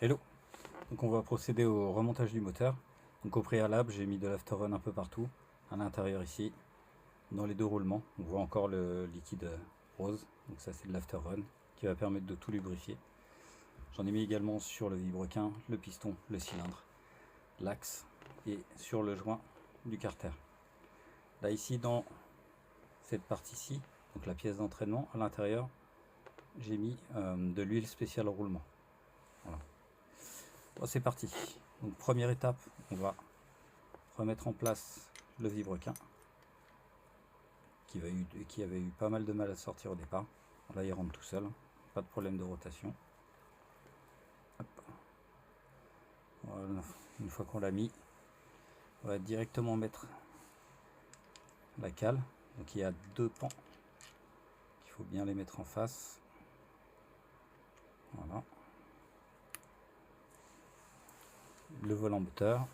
Hello. Donc on va procéder au remontage du moteur. Donc au préalable, j'ai mis de l'afterrun un peu partout, à l'intérieur ici, dans les deux roulements. On voit encore le liquide rose, donc ça c'est de l'afterrun qui va permettre de tout lubrifier. J'en ai mis également sur le vilebrequin, le piston, le cylindre, l'axe et sur le joint du carter. Là ici dans cette partie-ci, donc la pièce d'entraînement, à l'intérieur, j'ai mis de l'huile spéciale roulement. Voilà. Bon, c'est parti. Donc première étape, on va remettre en place le vilebrequin qui avait eu pas mal de mal à sortir au départ. Là il rentre tout seul, pas de problème de rotation. Hop. Voilà. Une fois qu'on l'a mis, on va directement mettre la cale. Donc il y a deux pans, il faut bien les mettre en face. Voilà. Le volant moteur.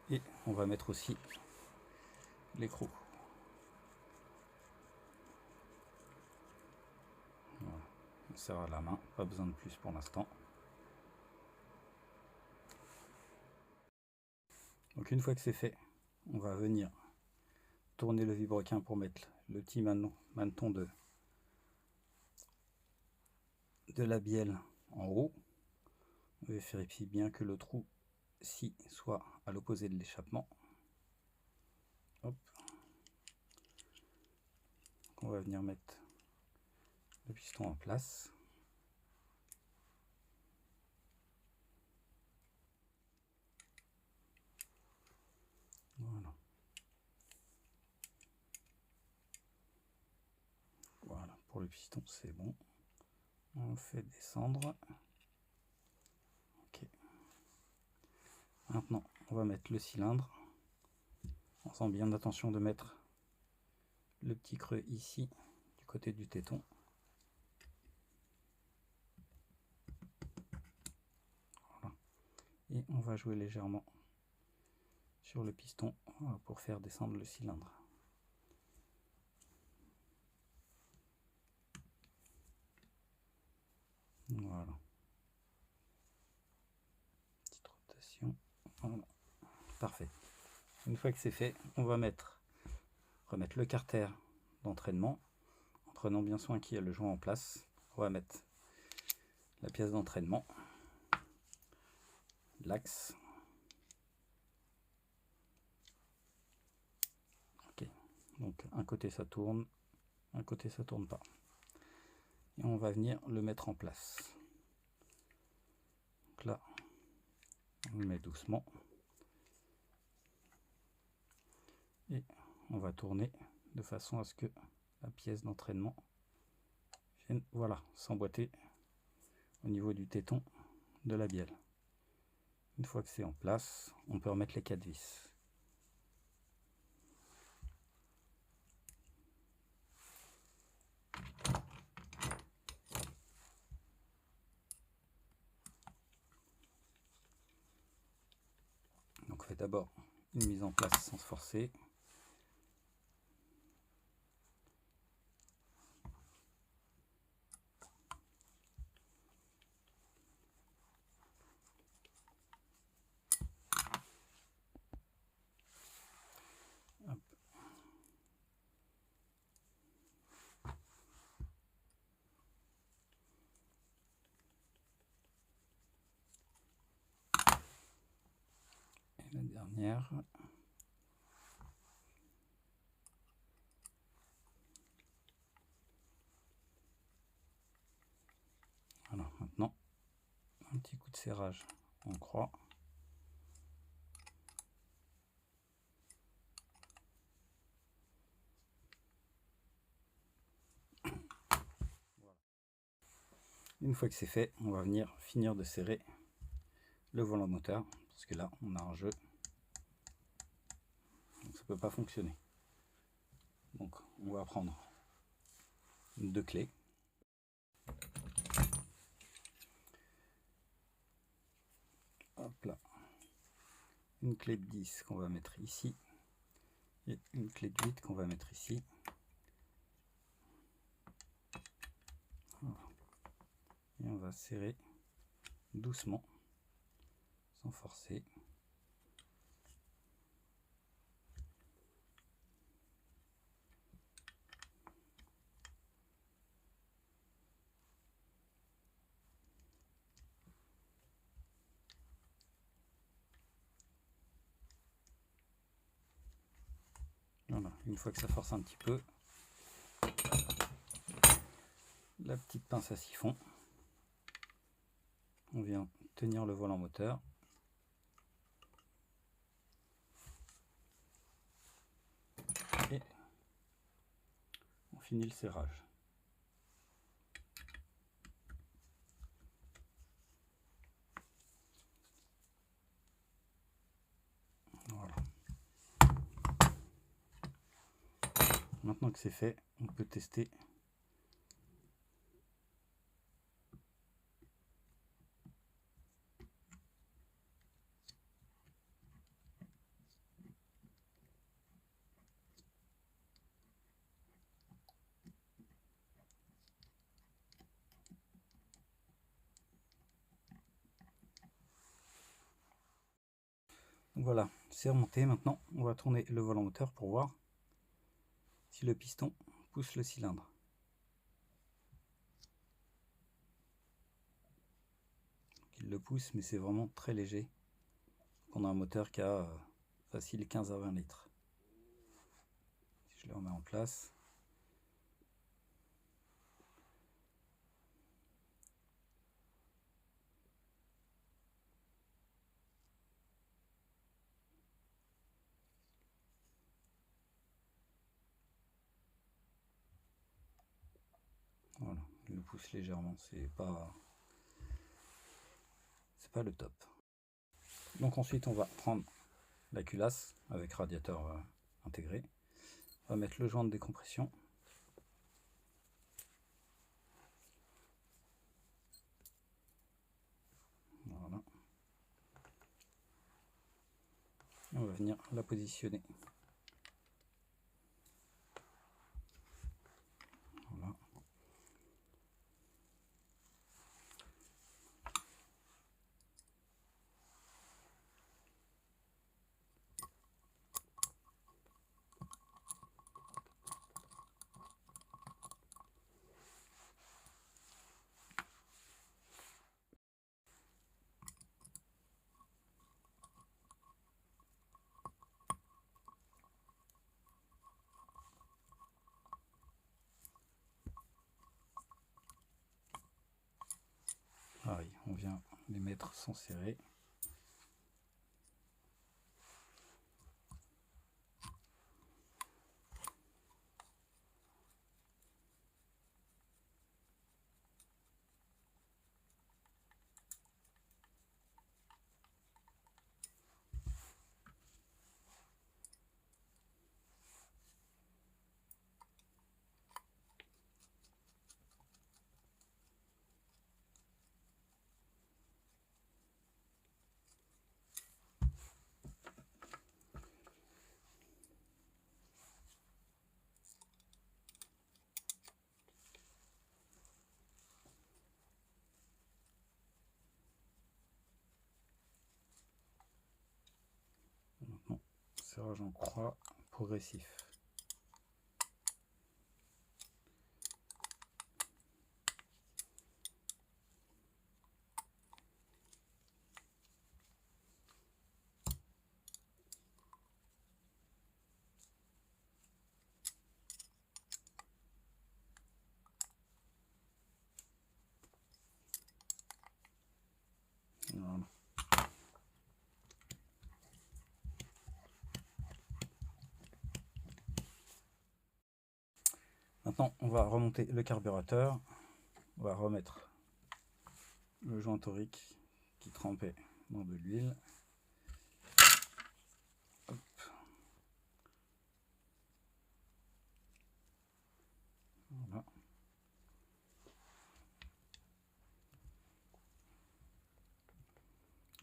Et on va mettre aussi l'écrou. Voilà. On serre à la main, pas besoin de plus pour l'instant. Donc une fois que c'est fait, on va venir tourner le vilebrequin pour mettre le petit maneton de la bielle en haut. On va vérifier bien que le trou ci soit à l'opposé de l'échappement. Hop. On va venir mettre le piston en place. Voilà. Voilà, pour le piston c'est bon. On fait descendre. Ok. Maintenant, on va mettre le cylindre en faisant bien attention de mettre le petit creux ici du côté du téton. Voilà. Et on va jouer légèrement sur le piston pour faire descendre le cylindre. Voilà. Petite rotation. Voilà. Parfait. Une fois que c'est fait, on va remettre le carter d'entraînement en prenant bien soin qu'il y ait le joint en place. On va mettre la pièce d'entraînement, l'axe. Ok. Donc un côté ça tourne, un côté ça tourne pas. Et on va venir le mettre en place. Donc là, on le met doucement. Et on va tourner de façon à ce que la pièce d'entraînement vienne, voilà, s'emboîter au niveau du téton de la bielle. Une fois que c'est en place, on peut remettre les 4 vis. Donc on fait d'abord une mise en place sans se forcer. Hop. Et la dernière. Voilà, maintenant un petit coup de serrage en croix. Voilà. Une fois que c'est fait, on va venir finir de serrer le volant moteur parce que là on a un jeu, donc ça peut pas fonctionner. Donc on va prendre deux clés. Hop là. Une clé de 10 qu'on va mettre ici et une clé de 8 qu'on va mettre ici. Voilà. Et on va serrer doucement, sans forcer. Voilà, une fois que ça force un petit peu, la petite pince à siphon, on vient tenir le volant moteur. Et on finit le serrage. Voilà. Maintenant que c'est fait, on peut tester. Donc voilà, c'est remonté. Maintenant, on va tourner le volant moteur pour voir si le piston pousse le cylindre. Il le pousse, mais c'est vraiment très léger. On a un moteur qui a facile 15 à 20 litres. Si je le remets en place. Voilà, il le pousse légèrement, c'est pas le top. Donc ensuite on va prendre la culasse avec radiateur intégré. On va mettre le joint de décompression. Voilà. Et on va venir la positionner. Voilà. Pareil, on vient les mettre sans serrer. Maintenant, serrage en croix progressif. Voilà. Maintenant, on va remonter le carburateur. On va remettre le joint torique qui trempait dans de l'huile. Voilà.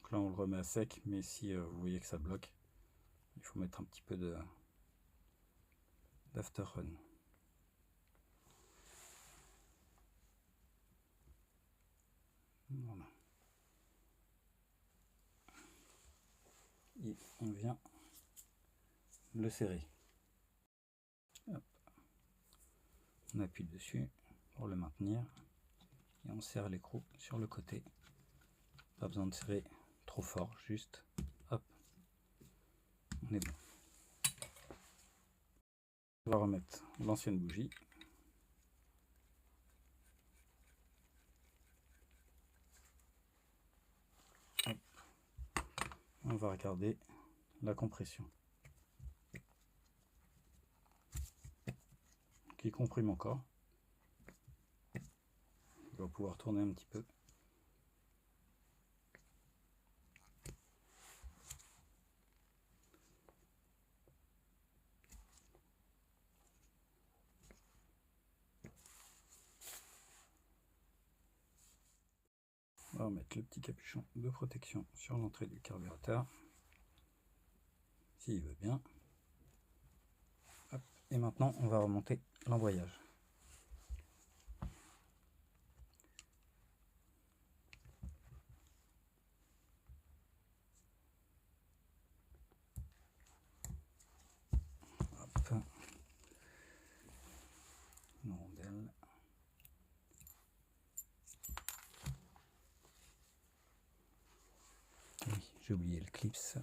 Donc là, on le remet à sec, mais si vous voyez que ça bloque, il faut mettre un petit peu d'after run. et on vient le serrer. Hop. On appuie dessus pour le maintenir et on serre l'écrou sur le côté. Pas besoin de serrer trop fort, juste hop, on est bon. On va remettre l'ancienne bougie. Hop. On va regarder la compression qui comprime encore. On va pouvoir tourner un petit peu. On va remettre le petit capuchon de protection sur l'entrée du carburateur, s'il veut bien. Hop. Et maintenant, on va remonter l'embrayage. Hop. Une rondelle. Oui, j'ai oublié le clips.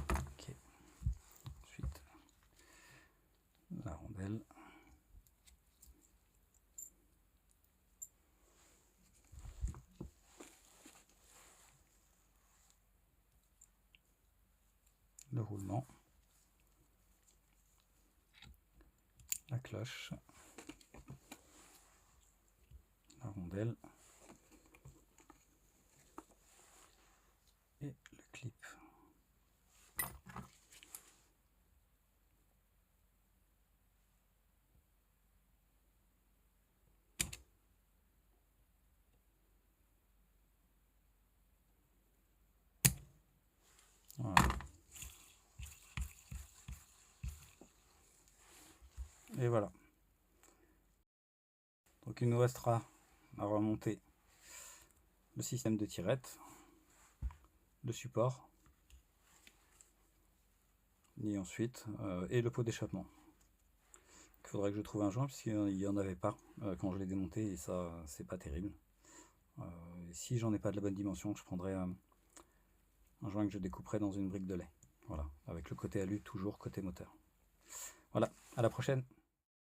Ok. Ensuite, la rondelle. Le roulement, la cloche, la rondelle et le clip. Voilà. Et voilà. Donc il nous restera à remonter le système de tirette, le support, et ensuite et le pot d'échappement. Il faudrait que je trouve un joint puisqu'il n'y en avait pas quand je l'ai démonté et ça c'est pas terrible. Et si j'en ai pas de la bonne dimension, je prendrai un joint que je découperai dans une brique de lait. Voilà, avec le côté alu toujours côté moteur. Voilà, à la prochaine.